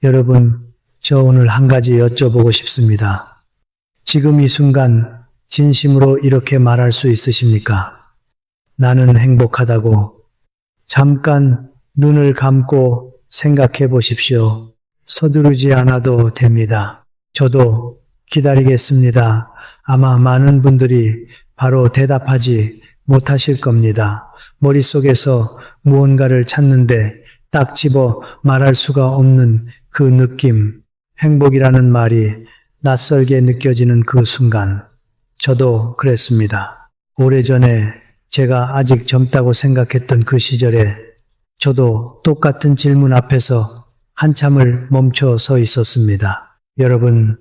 여러분, 저 오늘 한 가지 여쭤보고 싶습니다. 지금 이 순간 진심으로 이렇게 말할 수 있으십니까? 나는 행복하다고. 잠깐 눈을 감고 생각해 보십시오. 서두르지 않아도 됩니다. 저도 기다리겠습니다. 아마 많은 분들이 바로 대답하지 못하실 겁니다. 머릿속에서 무언가를 찾는데 딱 집어 말할 수가 없는 그 느낌, 행복이라는 말이 낯설게 느껴지는 그 순간, 저도 그랬습니다. 오래전에 제가 아직 젊다고 생각했던 그 시절에 저도 똑같은 질문 앞에서 한참을 멈춰 서 있었습니다. 여러분,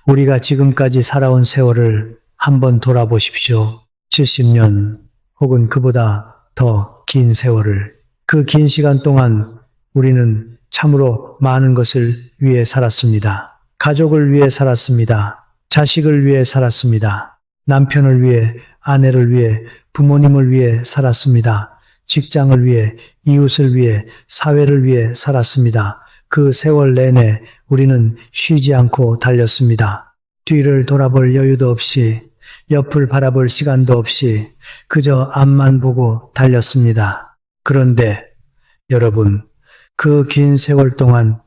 우리가 지금까지 살아온 세월을 한번 돌아보십시오. 70년 혹은 그보다 더 긴 세월을. 그 긴 시간 동안 우리는 참으로 많은 것을 위해 살았습니다. 가족을 위해 살았습니다. 자식을 위해 살았습니다. 남편을 위해, 아내를 위해, 부모님을 위해 살았습니다. 직장을 위해, 이웃을 위해, 사회를 위해 살았습니다. 그 세월 내내 우리는 쉬지 않고 달렸습니다. 뒤를 돌아볼 여유도 없이, 옆을 바라볼 시간도 없이 그저 앞만 보고 달렸습니다. 그런데 여러분, 그 긴 세월 동안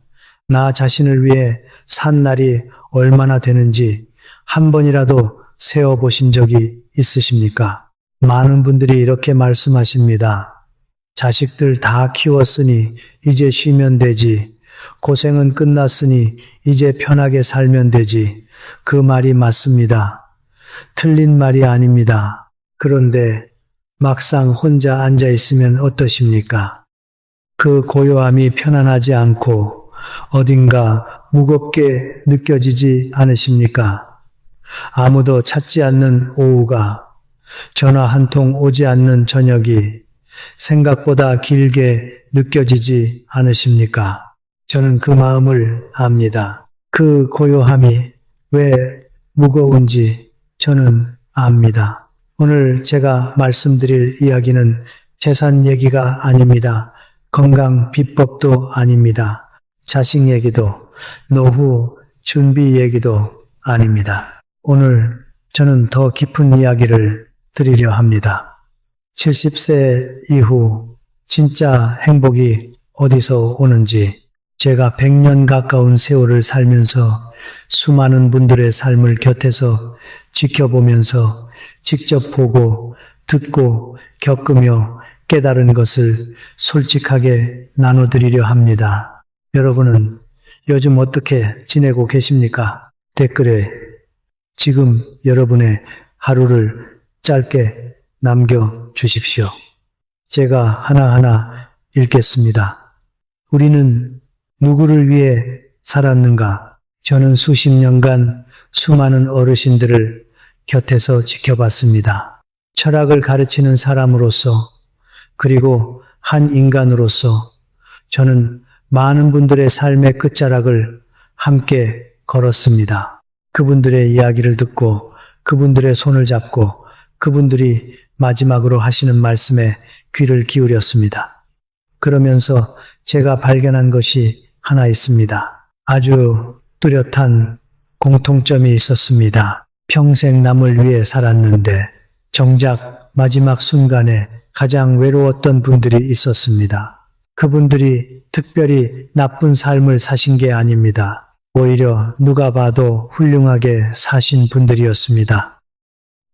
나 자신을 위해 산 날이 얼마나 되는지 한 번이라도 세어보신 적이 있으십니까? 많은 분들이 이렇게 말씀하십니다. 자식들 다 키웠으니 이제 쉬면 되지. 고생은 끝났으니 이제 편하게 살면 되지. 그 말이 맞습니다. 틀린 말이 아닙니다. 그런데 막상 혼자 앉아 있으면 어떠십니까? 그 고요함이 편안하지 않고 어딘가 무겁게 느껴지지 않으십니까? 아무도 찾지 않는 오후가, 전화 한 통 오지 않는 저녁이 생각보다 길게 느껴지지 않으십니까? 저는 그 마음을 압니다. 그 고요함이 왜 무거운지 저는 압니다. 오늘 제가 말씀드릴 이야기는 재산 얘기가 아닙니다. 건강 비법도 아닙니다. 자식 얘기도, 노후 준비 얘기도 아닙니다. 오늘 저는 더 깊은 이야기를 드리려 합니다. 70세 이후 진짜 행복이 어디서 오는지, 제가 100년 가까운 세월을 살면서 수많은 분들의 삶을 곁에서 지켜보면서 직접 보고 듣고 겪으며 깨달은 것을 솔직하게 나눠드리려 합니다. 여러분은 요즘 어떻게 지내고 계십니까? 댓글에 지금 여러분의 하루를 짧게 남겨주십시오. 제가 하나하나 읽겠습니다. 우리는 누구를 위해 살았는가? 저는 수십 년간 수많은 어르신들을 곁에서 지켜봤습니다. 철학을 가르치는 사람으로서, 그리고 한 인간으로서 저는 많은 분들의 삶의 끝자락을 함께 걸었습니다. 그분들의 이야기를 듣고, 그분들의 손을 잡고, 그분들이 마지막으로 하시는 말씀에 귀를 기울였습니다. 그러면서 제가 발견한 것이 하나 있습니다. 아주 뚜렷한 공통점이 있었습니다. 평생 남을 위해 살았는데 정작 마지막 순간에 가장 외로웠던 분들이 있었습니다. 그분들이 특별히 나쁜 삶을 사신 게 아닙니다. 오히려 누가 봐도 훌륭하게 사신 분들이었습니다.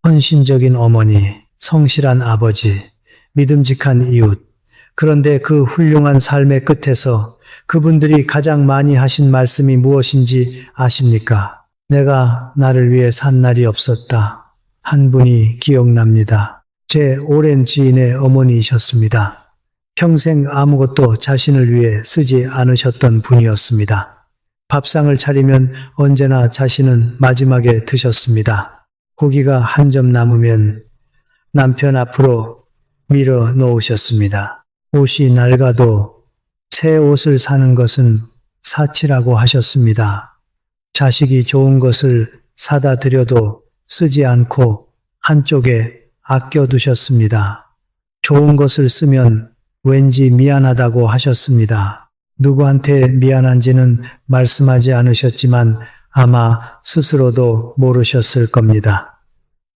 헌신적인 어머니, 성실한 아버지, 믿음직한 이웃. 그런데 그 훌륭한 삶의 끝에서 그분들이 가장 많이 하신 말씀이 무엇인지 아십니까? 내가 나를 위해 산 날이 없었다. 한 분이 기억납니다. 제 오랜 지인의 어머니이셨습니다. 평생 아무것도 자신을 위해 쓰지 않으셨던 분이었습니다. 밥상을 차리면 언제나 자신은 마지막에 드셨습니다. 고기가 한 점 남으면 남편 앞으로 밀어 놓으셨습니다. 옷이 낡아도 새 옷을 사는 것은 사치라고 하셨습니다. 자식이 좋은 것을 사다 드려도 쓰지 않고 한쪽에 아껴두셨습니다. 좋은 것을 쓰면 왠지 미안하다고 하셨습니다. 누구한테 미안한지는 말씀하지 않으셨지만 아마 스스로도 모르셨을 겁니다.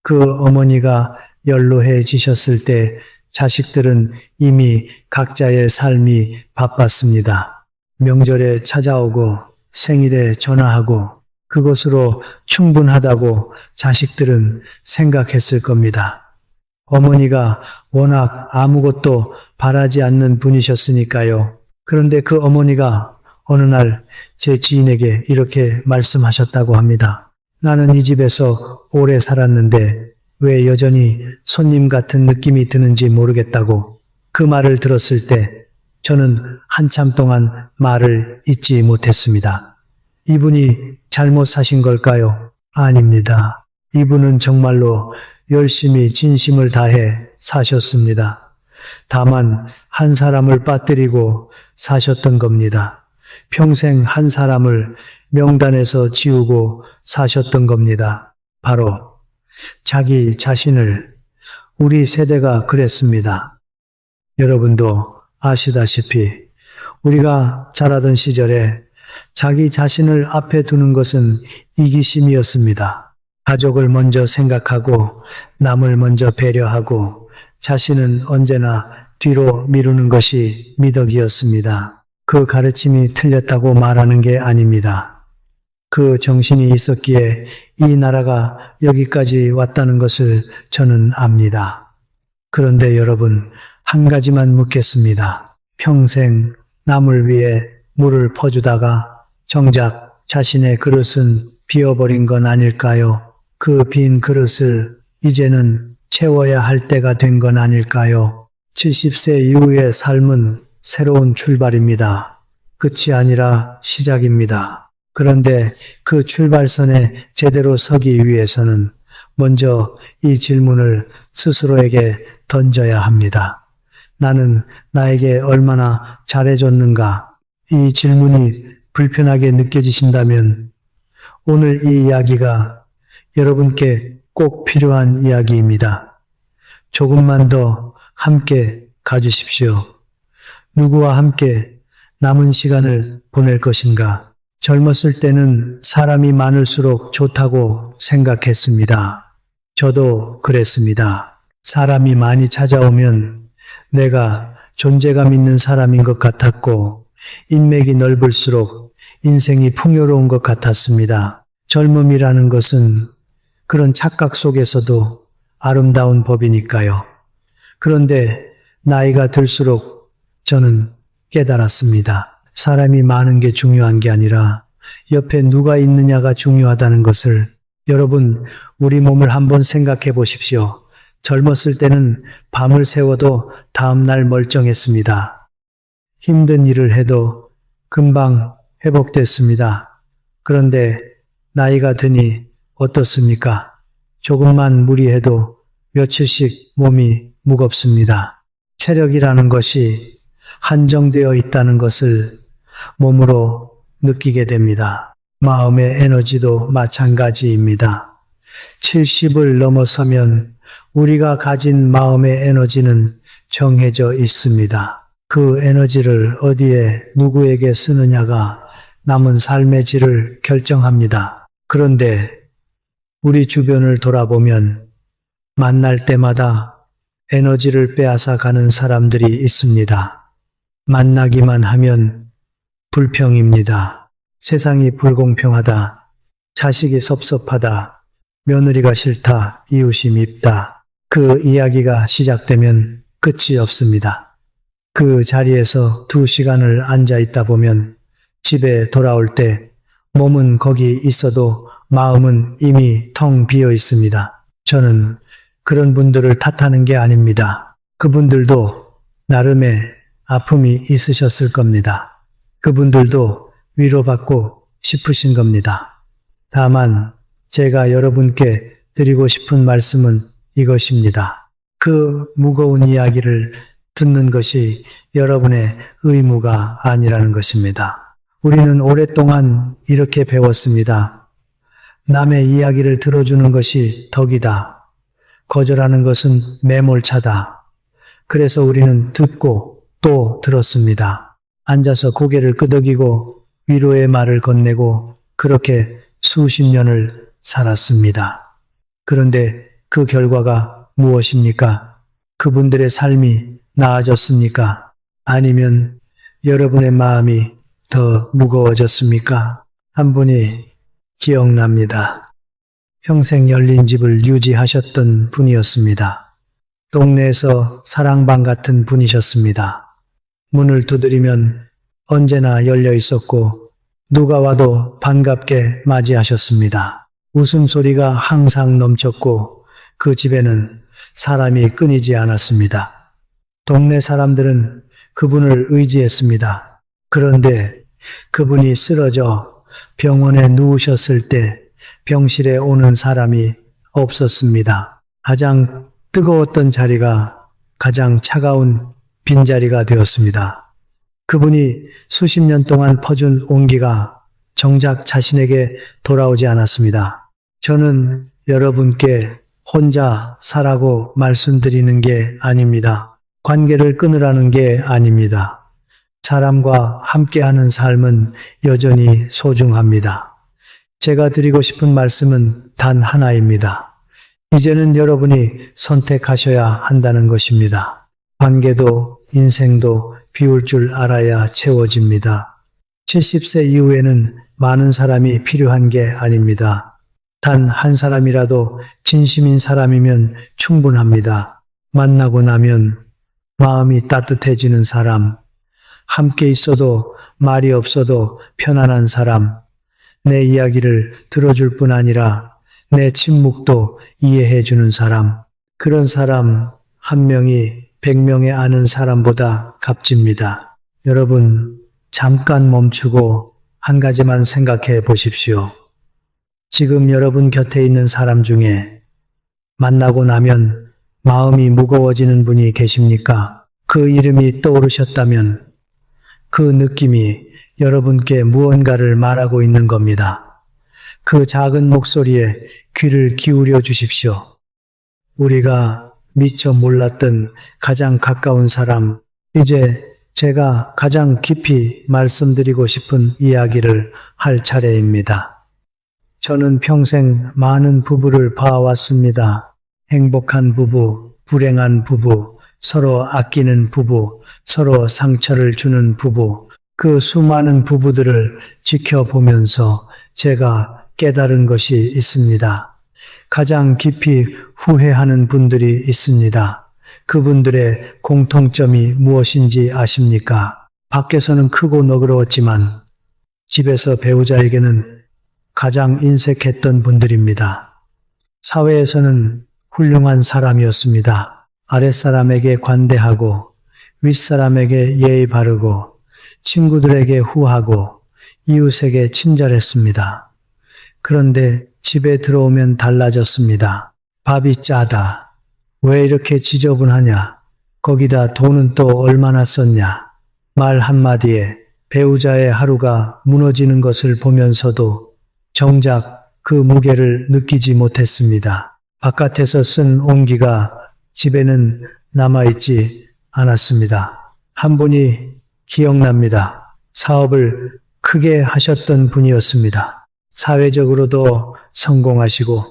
그 어머니가 연로해지셨을 때 자식들은 이미 각자의 삶이 바빴습니다. 명절에 찾아오고 생일에 전화하고 그것으로 충분하다고 자식들은 생각했을 겁니다. 어머니가 워낙 아무것도 바라지 않는 분이셨으니까요. 그런데 그 어머니가 어느 날 제 지인에게 이렇게 말씀하셨다고 합니다. 나는 이 집에서 오래 살았는데 왜 여전히 손님 같은 느낌이 드는지 모르겠다고. 그 말을 들었을 때 저는 한참 동안 말을 잇지 못했습니다. 이분이 잘못 사신 걸까요? 아닙니다. 이분은 정말로 열심히 진심을 다해 사셨습니다. 다만 한 사람을 빠뜨리고 사셨던 겁니다. 평생 한 사람을 명단에서 지우고 사셨던 겁니다. 바로 자기 자신을. 우리 세대가 그랬습니다. 여러분도 아시다시피 우리가 자라던 시절에 자기 자신을 앞에 두는 것은 이기심이었습니다. 가족을 먼저 생각하고 남을 먼저 배려하고 자신은 언제나 뒤로 미루는 것이 미덕이었습니다. 그 가르침이 틀렸다고 말하는 게 아닙니다. 그 정신이 있었기에 이 나라가 여기까지 왔다는 것을 저는 압니다. 그런데 여러분, 한 가지만 묻겠습니다. 평생 남을 위해 물을 퍼주다가 정작 자신의 그릇은 비어버린 건 아닐까요? 그 빈 그릇을 이제는 채워야 할 때가 된 건 아닐까요? 70세 이후의 삶은 새로운 출발입니다. 끝이 아니라 시작입니다. 그런데 그 출발선에 제대로 서기 위해서는 먼저 이 질문을 스스로에게 던져야 합니다. 나는 나에게 얼마나 잘해줬는가? 이 질문이 불편하게 느껴지신다면 오늘 이 이야기가 여러분께 꼭 필요한 이야기입니다. 조금만 더 함께 가주십시오. 누구와 함께 남은 시간을 보낼 것인가? 젊었을 때는 사람이 많을수록 좋다고 생각했습니다. 저도 그랬습니다. 사람이 많이 찾아오면 내가 존재감 있는 사람인 것 같았고 인맥이 넓을수록 인생이 풍요로운 것 같았습니다. 젊음이라는 것은 그런 착각 속에서도 아름다운 법이니까요. 그런데 나이가 들수록 저는 깨달았습니다. 사람이 많은 게 중요한 게 아니라 옆에 누가 있느냐가 중요하다는 것을. 여러분, 우리 몸을 한번 생각해 보십시오. 젊었을 때는 밤을 새워도 다음날 멀쩡했습니다. 힘든 일을 해도 금방 회복됐습니다. 그런데 나이가 드니 어떻습니까? 조금만 무리해도 며칠씩 몸이 무겁습니다. 체력이라는 것이 한정되어 있다는 것을 몸으로 느끼게 됩니다. 마음의 에너지도 마찬가지입니다. 70을 넘어서면 우리가 가진 마음의 에너지는 정해져 있습니다. 그 에너지를 어디에 누구에게 쓰느냐가 남은 삶의 질을 결정합니다. 그런데 우리 주변을 돌아보면 만날 때마다 에너지를 빼앗아 가는 사람들이 있습니다. 만나기만 하면 불평입니다. 세상이 불공평하다. 자식이 섭섭하다. 며느리가 싫다. 이웃이 밉다. 그 이야기가 시작되면 끝이 없습니다. 그 자리에서 2시간을 앉아 있다 보면 집에 돌아올 때 몸은 거기 있어도 마음은 이미 텅 비어 있습니다. 저는 그런 분들을 탓하는 게 아닙니다. 그분들도 나름의 아픔이 있으셨을 겁니다. 그분들도 위로받고 싶으신 겁니다. 다만 제가 여러분께 드리고 싶은 말씀은 이것입니다. 그 무거운 이야기를 듣는 것이 여러분의 의무가 아니라는 것입니다. 우리는 오랫동안 이렇게 배웠습니다. 남의 이야기를 들어주는 것이 덕이다. 거절하는 것은 매몰차다. 그래서 우리는 듣고 또 들었습니다. 앉아서 고개를 끄덕이고 위로의 말을 건네고 그렇게 수십 년을 살았습니다. 그런데 그 결과가 무엇입니까? 그분들의 삶이 나아졌습니까? 아니면 여러분의 마음이 더 무거워졌습니까? 한 분이 기억납니다. 평생 열린 집을 유지하셨던 분이었습니다. 동네에서 사랑방 같은 분이셨습니다. 문을 두드리면 언제나 열려 있었고 누가 와도 반갑게 맞이하셨습니다. 웃음소리가 항상 넘쳤고 그 집에는 사람이 끊이지 않았습니다. 동네 사람들은 그분을 의지했습니다. 그런데 그분이 쓰러져 병원에 누우셨을 때 병실에 오는 사람이 없었습니다. 가장 뜨거웠던 자리가 가장 차가운 빈자리가 되었습니다. 그분이 수십 년 동안 퍼준 온기가 정작 자신에게 돌아오지 않았습니다. 저는 여러분께 혼자 사라고 말씀드리는 게 아닙니다. 관계를 끊으라는 게 아닙니다. 사람과 함께하는 삶은 여전히 소중합니다. 제가 드리고 싶은 말씀은 단 하나입니다. 이제는 여러분이 선택하셔야 한다는 것입니다. 관계도 인생도 비울 줄 알아야 채워집니다. 70세 이후에는 많은 사람이 필요한 게 아닙니다. 단 한 사람이라도 진심인 사람이면 충분합니다. 만나고 나면 마음이 따뜻해지는 사람, 함께 있어도 말이 없어도 편안한 사람, 내 이야기를 들어줄 뿐 아니라 내 침묵도 이해해 주는 사람, 그런 사람 한 명이 100명의 아는 사람보다 값집니다. 여러분, 잠깐 멈추고 한 가지만 생각해 보십시오. 지금 여러분 곁에 있는 사람 중에 만나고 나면 마음이 무거워지는 분이 계십니까? 그 이름이 떠오르셨다면 그 느낌이 여러분께 무언가를 말하고 있는 겁니다. 그 작은 목소리에 귀를 기울여 주십시오. 우리가 미처 몰랐던 가장 가까운 사람, 이제 제가 가장 깊이 말씀드리고 싶은 이야기를 할 차례입니다. 저는 평생 많은 부부를 봐왔습니다. 행복한 부부, 불행한 부부, 서로 아끼는 부부, 서로 상처를 주는 부부, 그 수많은 부부들을 지켜보면서 제가 깨달은 것이 있습니다. 가장 깊이 후회하는 분들이 있습니다. 그분들의 공통점이 무엇인지 아십니까? 밖에서는 크고 너그러웠지만 집에서 배우자에게는 가장 인색했던 분들입니다. 사회에서는 훌륭한 사람이었습니다. 아랫사람에게 관대하고 윗사람에게 예의 바르고 친구들에게 후하고 이웃에게 친절했습니다. 그런데 집에 들어오면 달라졌습니다. 밥이 짜다. 왜 이렇게 지저분하냐? 거기다 돈은 또 얼마나 썼냐? 말 한마디에 배우자의 하루가 무너지는 것을 보면서도 정작 그 무게를 느끼지 못했습니다. 바깥에서 쓴 온기가 집에는 남아있지 않았습니다. 한 분이 기억납니다. 사업을 크게 하셨던 분이었습니다. 사회적으로도 성공하시고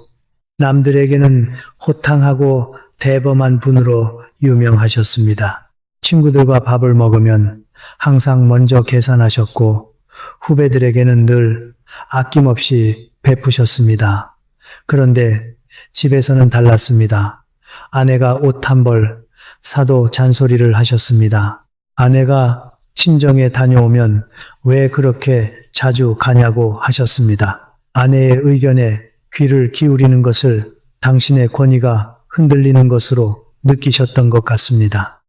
남들에게는 호탕하고 대범한 분으로 유명하셨습니다. 친구들과 밥을 먹으면 항상 먼저 계산하셨고 후배들에게는 늘 아낌없이 베푸셨습니다. 그런데 집에서는 달랐습니다. 아내가 옷 한 벌 사도 잔소리를 하셨습니다. 아내가 친정에 다녀오면 왜 그렇게 자주 가냐고 하셨습니다. 아내의 의견에 귀를 기울이는 것을 당신의 권위가 흔들리는 것으로 느끼셨던 것 같습니다.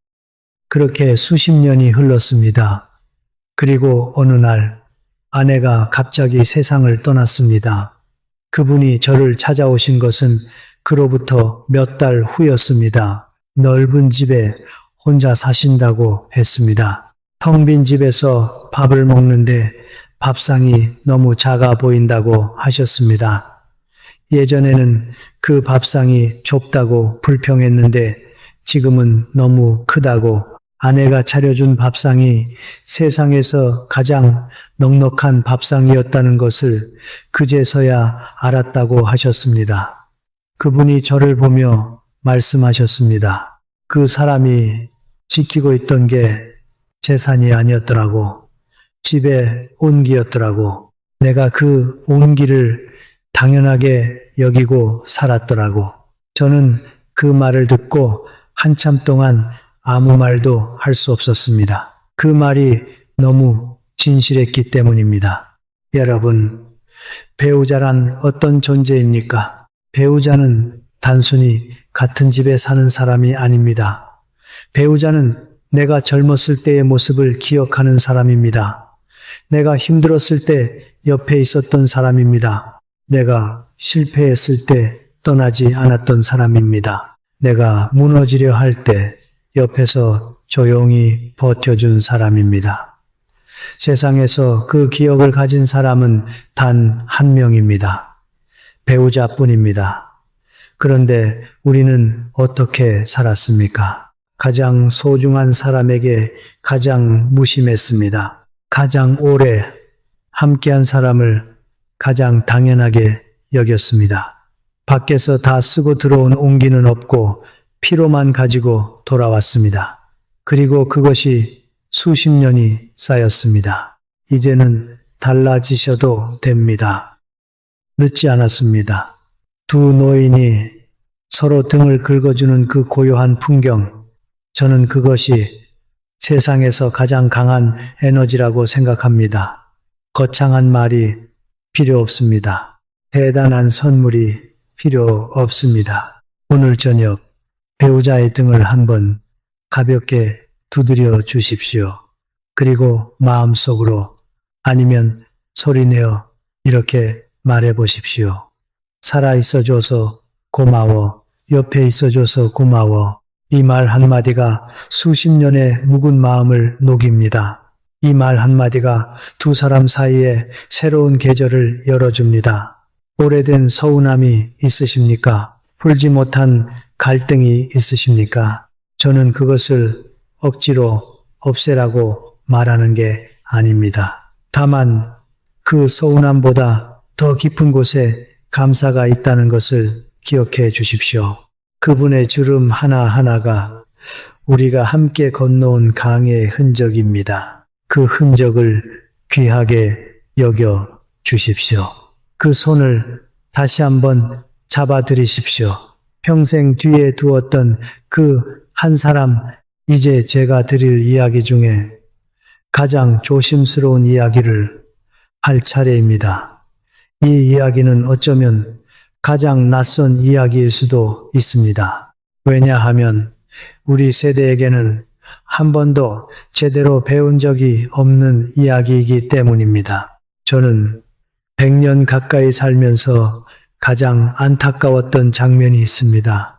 그렇게 수십 년이 흘렀습니다. 그리고 어느 날 아내가 갑자기 세상을 떠났습니다. 그분이 저를 찾아오신 것은 그로부터 몇 달 후였습니다. 넓은 집에 혼자 사신다고 했습니다. 텅 빈 집에서 밥을 먹는데 밥상이 너무 작아 보인다고 하셨습니다. 예전에는 그 밥상이 좁다고 불평했는데 지금은 너무 크다고 아내가 차려준 밥상이 세상에서 가장 넉넉한 밥상이었다는 것을 그제서야 알았다고 하셨습니다. 그분이 저를 보며 말씀하셨습니다. 그 사람이 지키고 있던 게 재산이 아니었더라고. 집의 온기였더라고. 내가 그 온기를 당연하게 여기고 살았더라고. 저는 그 말을 듣고 한참 동안 아무 말도 할 수 없었습니다. 그 말이 너무 진실했기 때문입니다. 여러분, 배우자란 어떤 존재입니까? 배우자는 단순히 같은 집에 사는 사람이 아닙니다. 배우자는 내가 젊었을 때의 모습을 기억하는 사람입니다. 내가 힘들었을 때 옆에 있었던 사람입니다. 내가 실패했을 때 떠나지 않았던 사람입니다. 내가 무너지려 할 때 옆에서 조용히 버텨준 사람입니다. 세상에서 그 기억을 가진 사람은 단 한 명입니다. 배우자뿐입니다. 그런데 우리는 어떻게 살았습니까? 가장 소중한 사람에게 가장 무심했습니다. 가장 오래 함께한 사람을 가장 당연하게 여겼습니다. 밖에서 다 쓰고 들어온 온기는 없고 피로만 가지고 돌아왔습니다. 그리고 그것이 수십 년이 쌓였습니다. 이제는 달라지셔도 됩니다. 늦지 않았습니다. 두 노인이 서로 등을 긁어주는 그 고요한 풍경, 저는 그것이 세상에서 가장 강한 에너지라고 생각합니다. 거창한 말이 필요 없습니다. 대단한 선물이 필요 없습니다. 오늘 저녁 배우자의 등을 한번 가볍게 두드려 주십시오. 그리고 마음속으로 아니면 소리내어 이렇게 말해 보십시오. 살아 있어줘서 고마워. 옆에 있어줘서 고마워. 이 말 한마디가 수십 년의 묵은 마음을 녹입니다. 이 말 한마디가 두 사람 사이에 새로운 계절을 열어줍니다. 오래된 서운함이 있으십니까? 풀지 못한 갈등이 있으십니까? 저는 그것을 억지로 없애라고 말하는 게 아닙니다. 다만 그 서운함보다 더 깊은 곳에 감사가 있다는 것을 기억해 주십시오. 그분의 주름 하나하나가 우리가 함께 건너온 강의 흔적입니다. 그 흔적을 귀하게 여겨 주십시오. 그 손을 다시 한번 잡아드리십시오. 평생 뒤에 두었던 그 한 사람, 이제 제가 드릴 이야기 중에 가장 조심스러운 이야기를 할 차례입니다. 이 이야기는 어쩌면 가장 낯선 이야기일 수도 있습니다. 왜냐하면 우리 세대에게는 한 번도 제대로 배운 적이 없는 이야기이기 때문입니다. 저는 100년 가까이 살면서 가장 안타까웠던 장면이 있습니다.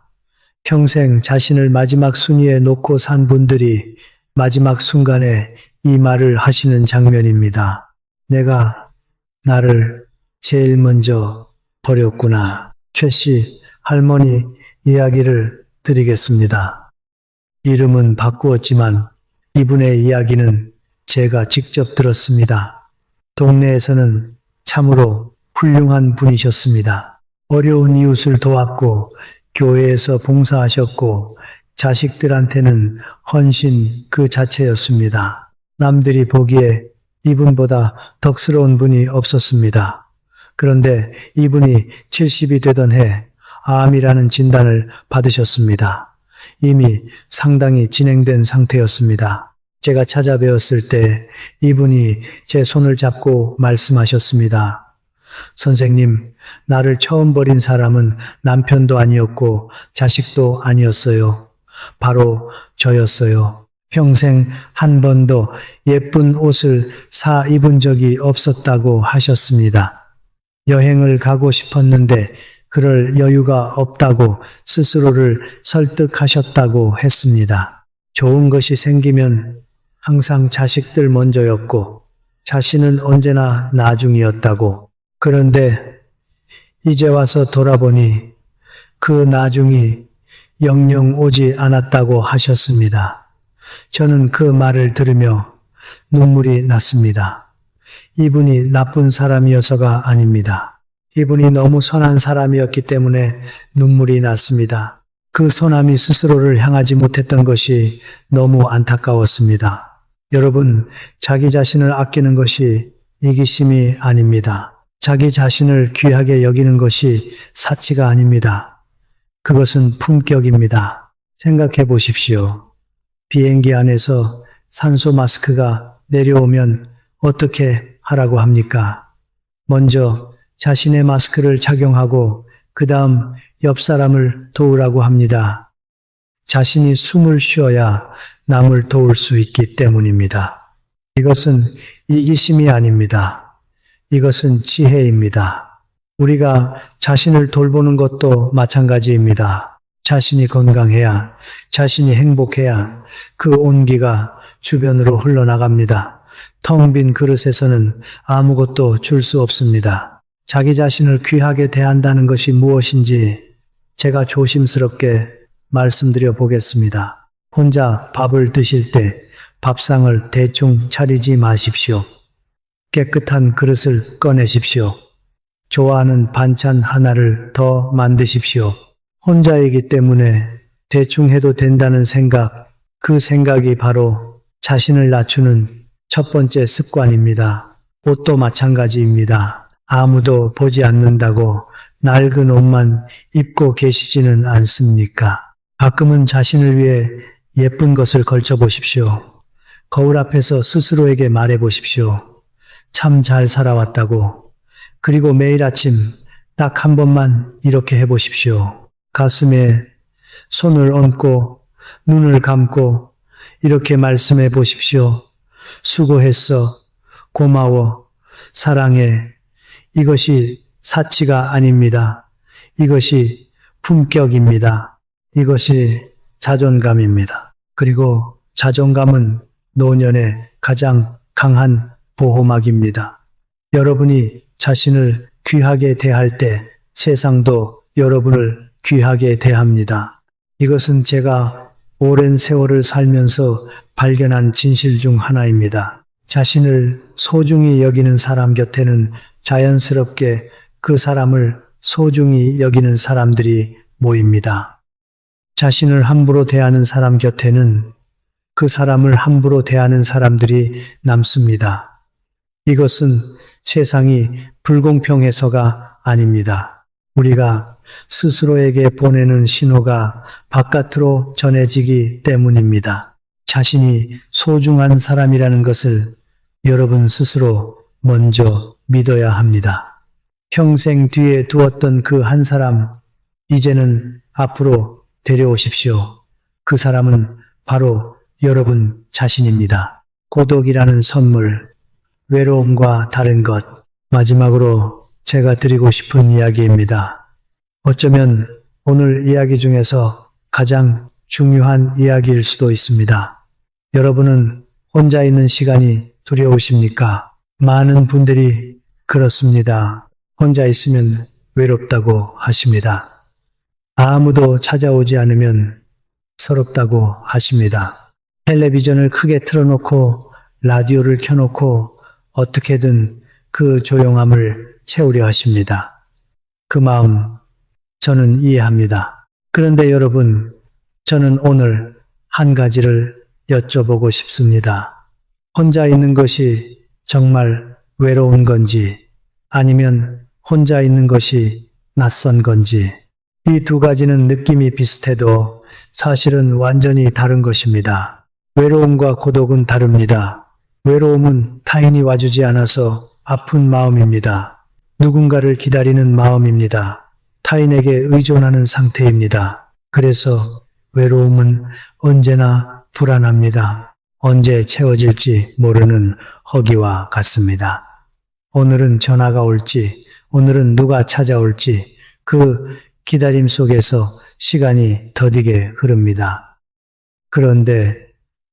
평생 자신을 마지막 순위에 놓고 산 분들이 마지막 순간에 이 말을 하시는 장면입니다. 내가 나를 제일 먼저 버렸구나. 최 씨 할머니 이야기를 드리겠습니다. 이름은 바꾸었지만 이분의 이야기는 제가 직접 들었습니다. 동네에서는 참으로 훌륭한 분이셨습니다. 어려운 이웃을 도왔고 교회에서 봉사하셨고 자식들한테는 헌신 그 자체였습니다. 남들이 보기에 이분보다 덕스러운 분이 없었습니다. 그런데 이분이 70이 되던 해 암이라는 진단을 받으셨습니다. 이미 상당히 진행된 상태였습니다. 제가 찾아뵈었을 때 이분이 제 손을 잡고 말씀하셨습니다. 선생님, 나를 처음 버린 사람은 남편도 아니었고 자식도 아니었어요. 바로 저였어요. 평생 한 번도 예쁜 옷을 사 입은 적이 없었다고 하셨습니다. 여행을 가고 싶었는데 그럴 여유가 없다고 스스로를 설득하셨다고 했습니다. 좋은 것이 생기면 항상 자식들 먼저였고 자신은 언제나 나중이었다고. 그런데 이제 와서 돌아보니 그 나중이 영영 오지 않았다고 하셨습니다. 저는 그 말을 들으며 눈물이 났습니다. 이분이 나쁜 사람이어서가 아닙니다. 이분이 너무 선한 사람이었기 때문에 눈물이 났습니다. 그 선함이 스스로를 향하지 못했던 것이 너무 안타까웠습니다. 여러분, 자기 자신을 아끼는 것이 이기심이 아닙니다. 자기 자신을 귀하게 여기는 것이 사치가 아닙니다. 그것은 품격입니다. 생각해 보십시오. 비행기 안에서 산소 마스크가 내려오면 어떻게 하라고 합니까? 먼저 자신의 마스크를 착용하고 그 다음 옆 사람을 도우라고 합니다. 자신이 숨을 쉬어야 남을 도울 수 있기 때문입니다. 이것은 이기심이 아닙니다. 이것은 지혜입니다. 우리가 자신을 돌보는 것도 마찬가지입니다. 자신이 건강해야, 자신이 행복해야 그 온기가 주변으로 흘러나갑니다. 텅 빈 그릇에서는 아무것도 줄 수 없습니다. 자기 자신을 귀하게 대한다는 것이 무엇인지 제가 조심스럽게 말씀드려 보겠습니다. 혼자 밥을 드실 때 밥상을 대충 차리지 마십시오. 깨끗한 그릇을 꺼내십시오. 좋아하는 반찬 하나를 더 만드십시오. 혼자이기 때문에 대충 해도 된다는 생각, 그 생각이 바로 자신을 낮추는 첫 번째 습관입니다. 옷도 마찬가지입니다. 아무도 보지 않는다고 낡은 옷만 입고 계시지는 않습니까? 가끔은 자신을 위해 예쁜 것을 걸쳐 보십시오. 거울 앞에서 스스로에게 말해 보십시오. 참 잘 살아왔다고. 그리고 매일 아침 딱 한 번만 이렇게 해 보십시오. 가슴에 손을 얹고 눈을 감고 이렇게 말씀해 보십시오. 수고했어. 고마워. 사랑해. 이것이 사치가 아닙니다. 이것이 품격입니다. 이것이 자존감입니다. 그리고 자존감은 노년의 가장 강한 보호막입니다. 여러분이 자신을 귀하게 대할 때 세상도 여러분을 귀하게 대합니다. 이것은 제가 오랜 세월을 살면서 발견한 진실 중 하나입니다. 자신을 소중히 여기는 사람 곁에는 자연스럽게 그 사람을 소중히 여기는 사람들이 모입니다. 자신을 함부로 대하는 사람 곁에는 그 사람을 함부로 대하는 사람들이 남습니다. 이것은 세상이 불공평해서가 아닙니다. 우리가 스스로에게 보내는 신호가 바깥으로 전해지기 때문입니다. 자신이 소중한 사람이라는 것을 여러분 스스로 먼저 믿어야 합니다. 평생 뒤에 두었던 그 한 사람, 이제는 앞으로 데려오십시오. 그 사람은 바로 여러분 자신입니다. 고독이라는 선물, 외로움과 다른 것, 마지막으로 제가 드리고 싶은 이야기입니다. 어쩌면 오늘 이야기 중에서 가장 중요한 이야기일 수도 있습니다. 여러분은 혼자 있는 시간이 두려우십니까? 많은 분들이 그렇습니다. 혼자 있으면 외롭다고 하십니다. 아무도 찾아오지 않으면 서럽다고 하십니다. 텔레비전을 크게 틀어놓고 라디오를 켜놓고 어떻게든 그 조용함을 채우려 하십니다. 그 마음 저는 이해합니다. 그런데 여러분, 저는 오늘 한 가지를 여쭤보고 싶습니다. 혼자 있는 것이 정말 외로운 건지 아니면 혼자 있는 것이 낯선 건지 이 두 가지는 느낌이 비슷해도 사실은 완전히 다른 것입니다. 외로움과 고독은 다릅니다. 외로움은 타인이 와주지 않아서 아픈 마음입니다. 누군가를 기다리는 마음입니다. 타인에게 의존하는 상태입니다. 그래서 외로움은 언제나 불안합니다. 언제 채워질지 모르는 허기와 같습니다. 오늘은 전화가 올지, 오늘은 누가 찾아올지 그 기다림 속에서 시간이 더디게 흐릅니다. 그런데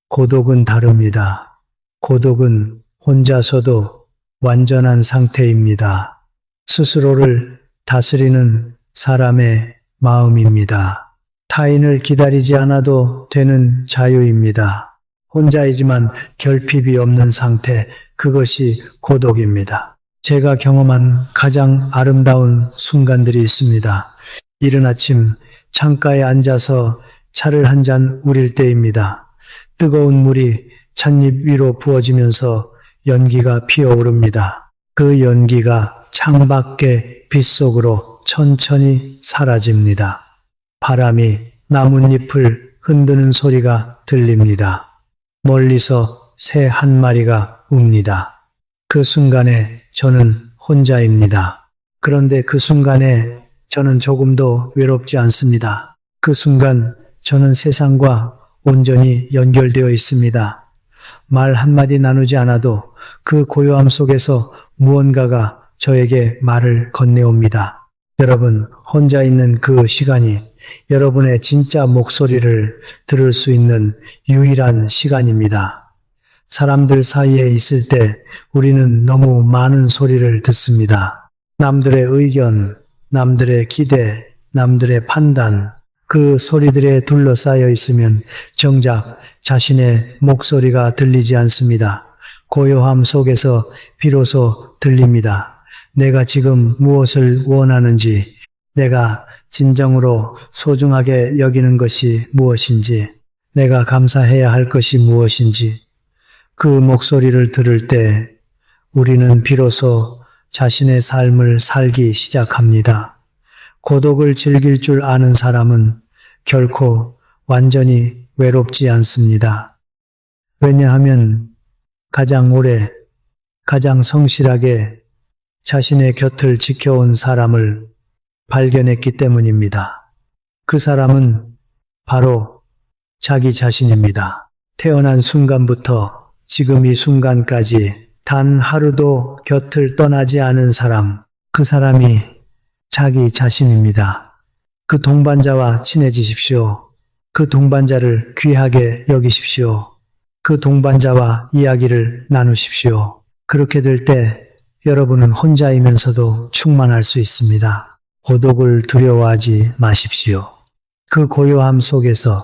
고독은 다릅니다. 고독은 혼자서도 완전한 상태입니다. 스스로를 다스리는 사람의 마음입니다. 타인을 기다리지 않아도 되는 자유입니다. 혼자이지만 결핍이 없는 상태, 그것이 고독입니다. 제가 경험한 가장 아름다운 순간들이 있습니다. 이른 아침 창가에 앉아서 차를 한 잔 우릴 때입니다. 뜨거운 물이 찻잎 위로 부어지면서 연기가 피어오릅니다. 그 연기가 창밖의 빛속으로 천천히 사라집니다. 바람이 나뭇잎을 흔드는 소리가 들립니다. 멀리서 새 한 마리가 웁니다. 그 순간에 저는 혼자입니다. 그런데 그 순간에 저는 조금도 외롭지 않습니다. 그 순간 저는 세상과 온전히 연결되어 있습니다. 말 한마디 나누지 않아도 그 고요함 속에서 무언가가 저에게 말을 건네옵니다. 여러분, 혼자 있는 그 시간이 여러분의 진짜 목소리를 들을 수 있는 유일한 시간입니다. 사람들 사이에 있을 때 우리는 너무 많은 소리를 듣습니다. 남들의 의견, 남들의 기대, 남들의 판단, 그 소리들에 둘러싸여 있으면 정작 자신의 목소리가 들리지 않습니다. 고요함 속에서 비로소 들립니다. 내가 지금 무엇을 원하는지, 내가 진정으로 소중하게 여기는 것이 무엇인지, 내가 감사해야 할 것이 무엇인지, 그 목소리를 들을 때 우리는 비로소 자신의 삶을 살기 시작합니다. 고독을 즐길 줄 아는 사람은 결코 완전히 외롭지 않습니다. 왜냐하면 가장 오래, 가장 성실하게 자신의 곁을 지켜온 사람을 발견했기 때문입니다. 그 사람은 바로 자기 자신입니다. 태어난 순간부터 지금 이 순간까지 단 하루도 곁을 떠나지 않은 사람, 그 사람이 자기 자신입니다. 그 동반자와 친해지십시오. 그 동반자를 귀하게 여기십시오. 그 동반자와 이야기를 나누십시오. 그렇게 될 때 여러분은 혼자이면서도 충만할 수 있습니다. 고독을 두려워하지 마십시오. 그 고요함 속에서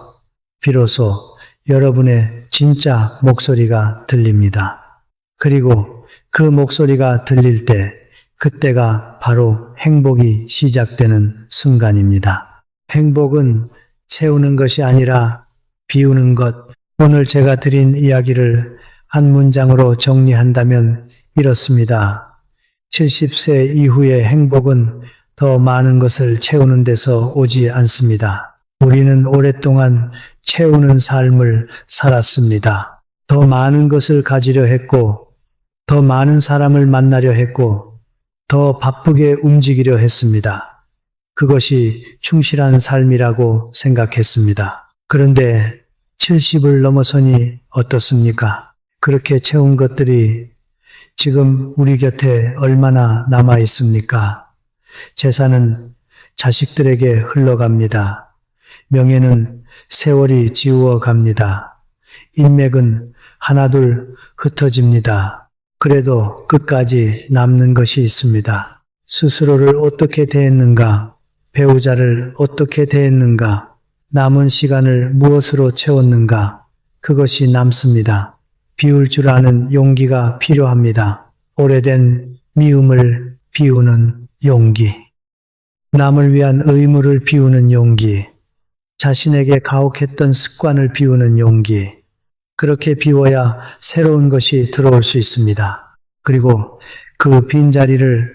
비로소 여러분의 진짜 목소리가 들립니다. 그리고 그 목소리가 들릴 때 그때가 바로 행복이 시작되는 순간입니다. 행복은 채우는 것이 아니라 비우는 것. 오늘 제가 드린 이야기를 한 문장으로 정리한다면 이렇습니다. 70세 이후의 행복은 더 많은 것을 채우는 데서 오지 않습니다. 우리는 오랫동안 채우는 삶을 살았습니다. 더 많은 것을 가지려 했고, 더 많은 사람을 만나려 했고, 더 바쁘게 움직이려 했습니다. 그것이 충실한 삶이라고 생각했습니다. 그런데 70을 넘어서니 어떻습니까? 그렇게 채운 것들이 지금 우리 곁에 얼마나 남아 있습니까? 재산은 자식들에게 흘러갑니다. 명예는 세월이 지우어 갑니다. 인맥은 하나둘 흩어집니다. 그래도 끝까지 남는 것이 있습니다. 스스로를 어떻게 대했는가? 배우자를 어떻게 대했는가? 남은 시간을 무엇으로 채웠는가? 그것이 남습니다. 비울 줄 아는 용기가 필요합니다. 오래된 미움을 비우는 용기. 남을 위한 의무를 비우는 용기. 자신에게 가혹했던 습관을 비우는 용기. 그렇게 비워야 새로운 것이 들어올 수 있습니다. 그리고 그 빈자리를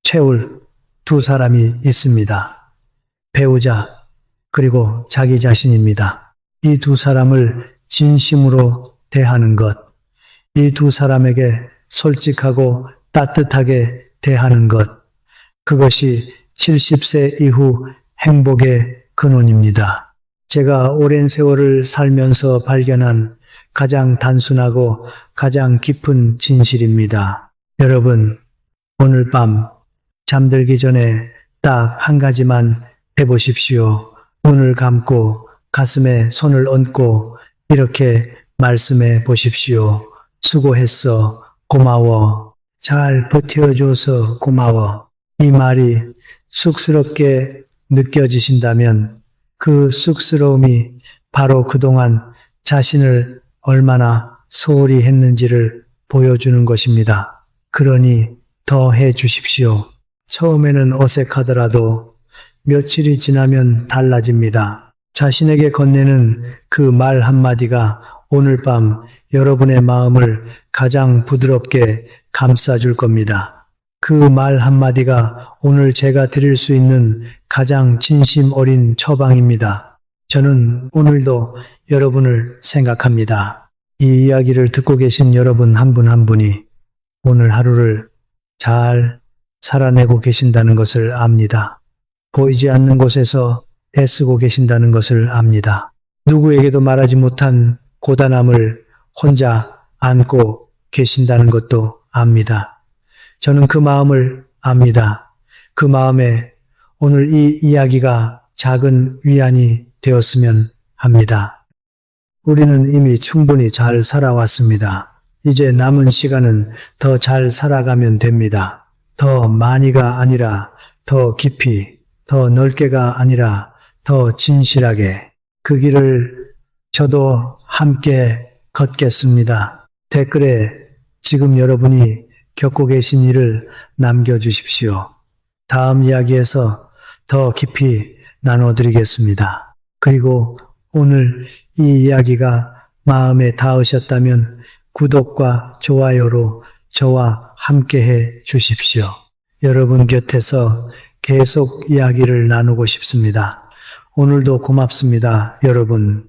채울 두 사람이 있습니다. 배우자, 그리고 자기 자신입니다. 이 두 사람을 진심으로 대하는 것, 이 두 사람에게 솔직하고 따뜻하게 대하는 것, 그것이 70세 이후 행복의 근원입니다. 제가 오랜 세월을 살면서 발견한 가장 단순하고 가장 깊은 진실입니다. 여러분, 오늘 밤 잠들기 전에 딱 한 가지만 해보십시오. 눈을 감고 가슴에 손을 얹고 이렇게 말씀해 보십시오. 수고했어. 고마워. 잘 버텨줘서 고마워. 이 말이 쑥스럽게 느껴지신다면 그 쑥스러움이 바로 그동안 자신을 얼마나 소홀히 했는지를 보여주는 것입니다. 그러니 더 해 주십시오. 처음에는 어색하더라도 며칠이 지나면 달라집니다. 자신에게 건네는 그 말 한마디가 오늘 밤 여러분의 마음을 가장 부드럽게 감싸줄 겁니다. 그 말 한마디가 오늘 제가 드릴 수 있는 가장 진심 어린 처방입니다. 저는 오늘도 여러분을 생각합니다. 이 이야기를 듣고 계신 여러분 한 분 한 분이 오늘 하루를 잘 살아내고 계신다는 것을 압니다. 보이지 않는 곳에서 애쓰고 계신다는 것을 압니다. 누구에게도 말하지 못한 고단함을 혼자 안고 계신다는 것도 압니다. 저는 그 마음을 압니다. 그 마음에 오늘 이 이야기가 작은 위안이 되었으면 합니다. 우리는 이미 충분히 잘 살아왔습니다. 이제 남은 시간은 더 잘 살아가면 됩니다. 더 많이가 아니라 더 깊이, 더 넓게가 아니라 더 진실하게 그 길을 저도 함께 걷겠습니다. 댓글에 지금 여러분이 겪고 계신 일을 남겨주십시오. 다음 이야기에서 더 깊이 나눠드리겠습니다. 그리고 오늘 이 이야기가 마음에 닿으셨다면 구독과 좋아요로 저와 함께해 주십시오. 여러분 곁에서 계속 이야기를 나누고 싶습니다. 오늘도 고맙습니다, 여러분.